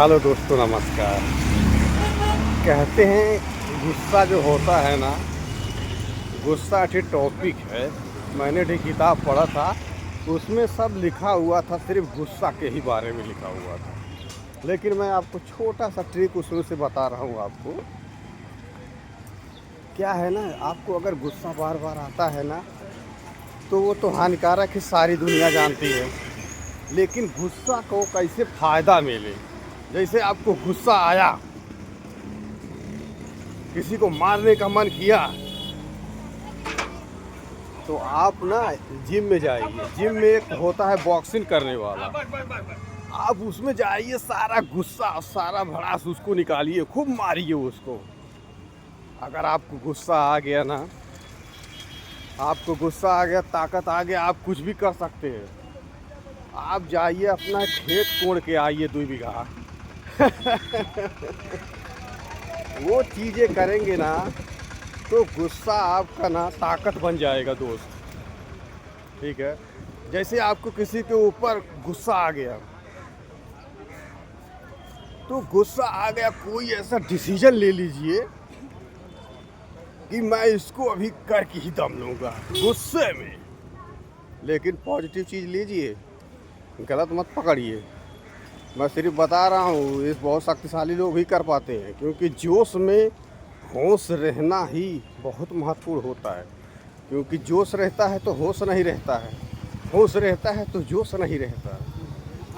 Hello दोस्तों, नमस्कार। कहते हैं गुस्सा जो होता है ना, गुस्सा एक टॉपिक है। मैंने एक किताब पढ़ा था, उसमें सब लिखा हुआ था, सिर्फ गुस्सा के ही बारे में लिखा हुआ था। लेकिन मैं आपको छोटा सा ट्रिक उसमें से बता रहा हूँ आपको। क्या है ना, आपको अगर गुस्सा बार बार आता है ना, तो वो तो हानिकारक है, सारी दुनिया जानती है। लेकिन गुस्सा को कैसे फ़ायदा मिले, जैसे आपको गुस्सा आया, किसी को मारने का मन किया, तो आप ना जिम में जाइए। जिम में एक होता है बॉक्सिंग करने वाला, आप उसमें जाइए, सारा गुस्सा सारा भड़ास उसको निकालिए, खूब मारिए उसको। अगर आपको गुस्सा आ गया ना, आपको गुस्सा आ गया, ताकत आ गया, आप कुछ भी कर सकते हैं। आप जाइए, अपना खेत कोड़ के आइए 2 बीघा। वो चीज़ें करेंगे ना, तो गुस्सा आपका ना ताकत बन जाएगा दोस्त। ठीक है, जैसे आपको किसी के ऊपर गुस्सा आ गया, तो गुस्सा आ गया, कोई ऐसा डिसीजन ले लीजिए कि मैं इसको अभी करके ही दम लूँगा गुस्से में। लेकिन पॉजिटिव चीज़ लीजिए, गलत मत पकड़िए। मैं सिर्फ बता रहा हूँ, ये बहुत शक्तिशाली लोग ही कर पाते हैं, क्योंकि जोश में होश रहना ही बहुत महत्वपूर्ण होता है। क्योंकि जोश रहता है तो होश नहीं रहता है, होश रहता है तो जोश नहीं रहता।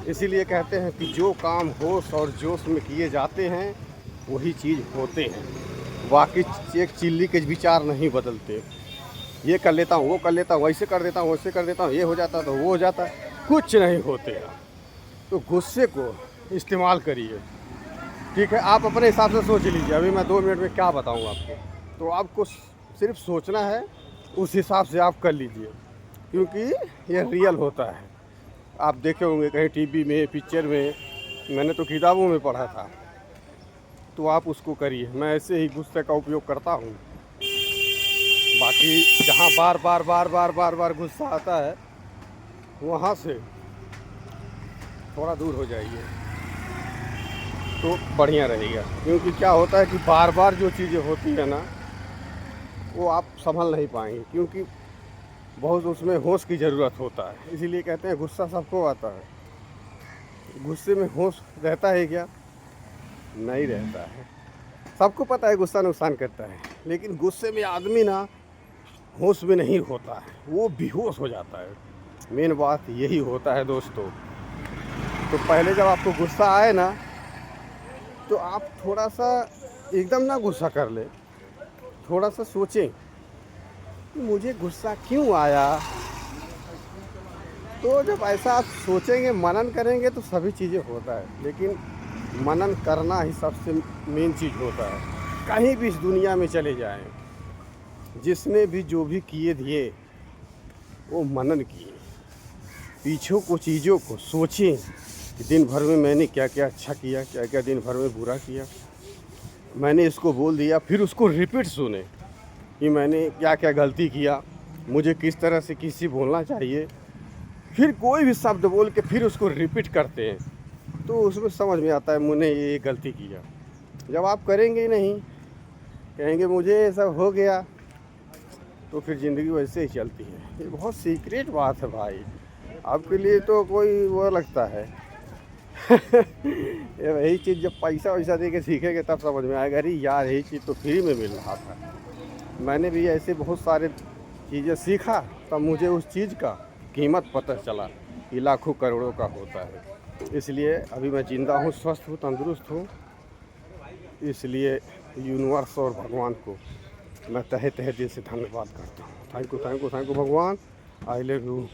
इसीलिए कहते हैं कि जो काम होश और जोश में किए जाते हैं वही चीज़ होते हैं। बाकी एक चिल्ली के विचार नहीं बदलते। ये कर लेता हूँ, वो कर लेता हूँ, वैसे कर देता हूँ, वैसे कर देता हूँ, ये हो जाता है तो वो हो जाता है, कुछ नहीं होते। तो गुस्से को इस्तेमाल करिए। ठीक है, आप अपने हिसाब से सोच लीजिए। अभी मैं 2 मिनट में क्या बताऊँ आपको, तो आपको सिर्फ सोचना है, उस हिसाब से आप कर लीजिए, क्योंकि ये रियल होता है। आप देखे होंगे कहीं टीवी में, पिक्चर में, मैंने तो किताबों में पढ़ा था। तो आप उसको करिए। मैं ऐसे ही गुस्से का उपयोग करता हूँ। बाकी जहाँ बार बार बार बार बार बार गुस्सा आता है, वहाँ से थोड़ा दूर हो जाइए तो बढ़िया रहेगा। क्योंकि क्या होता है कि बार बार जो चीज़ें होती है ना, वो आप संभल नहीं पाएंगे, क्योंकि बहुत उसमें होश की ज़रूरत होता है। इसीलिए कहते हैं गुस्सा सबको आता है। गुस्से में होश रहता है क्या? नहीं रहता है। सबको पता है गुस्सा नुकसान करता है, लेकिन गुस्से में आदमी ना होश में नहीं होता है, वो बेहोश हो जाता है। मेन बात यही होता है दोस्तों। तो पहले जब आपको गुस्सा आए ना, तो आप थोड़ा सा एकदम ना गुस्सा कर ले, थोड़ा सा सोचें कि मुझे गुस्सा क्यों आया। तो जब ऐसा आप सोचेंगे, मनन करेंगे, तो सभी चीज़ें होता है। लेकिन मनन करना ही सबसे मेन चीज़ होता है। कहीं भी इस दुनिया में चले जाएं, जिसने भी जो भी किए दिए, वो मनन किए, पीछे को चीज़ों को सोचें कि दिन भर में मैंने क्या क्या अच्छा किया, क्या क्या दिन भर में बुरा किया। मैंने इसको बोल दिया, फिर उसको रिपीट सुने कि मैंने क्या क्या गलती किया, मुझे किस तरह से किसी बोलना चाहिए। फिर कोई भी शब्द बोल के फिर उसको रिपीट करते हैं, तो उसमें समझ में आता है मैंने ये गलती किया। जब आप करेंगे ही नहीं, कहेंगे मुझे ये सब हो गया, तो फिर ज़िंदगी वैसे ही चलती है। ये बहुत सीक्रेट बात है भाई, आपके लिए तो कोई वो लगता है। ये वही चीज़ जब पैसा वैसा दे के सीखेंगे तब समझ में आएगा, अरे यार यही चीज़ तो फ्री में मिल रहा था। मैंने भी ऐसे बहुत सारे चीज़ें सीखा, तब मुझे उस चीज़ का कीमत पता चला कि लाखों करोड़ों का होता है। इसलिए अभी मैं ज़िंदा हूँ, स्वस्थ हूँ, तंदुरुस्त हूँ। इसलिए यूनिवर्स और भगवान को मैं तहे तहे दिल से धन्यवाद करता हूँ। Thank you, thank you, thank you भगवान। I love you.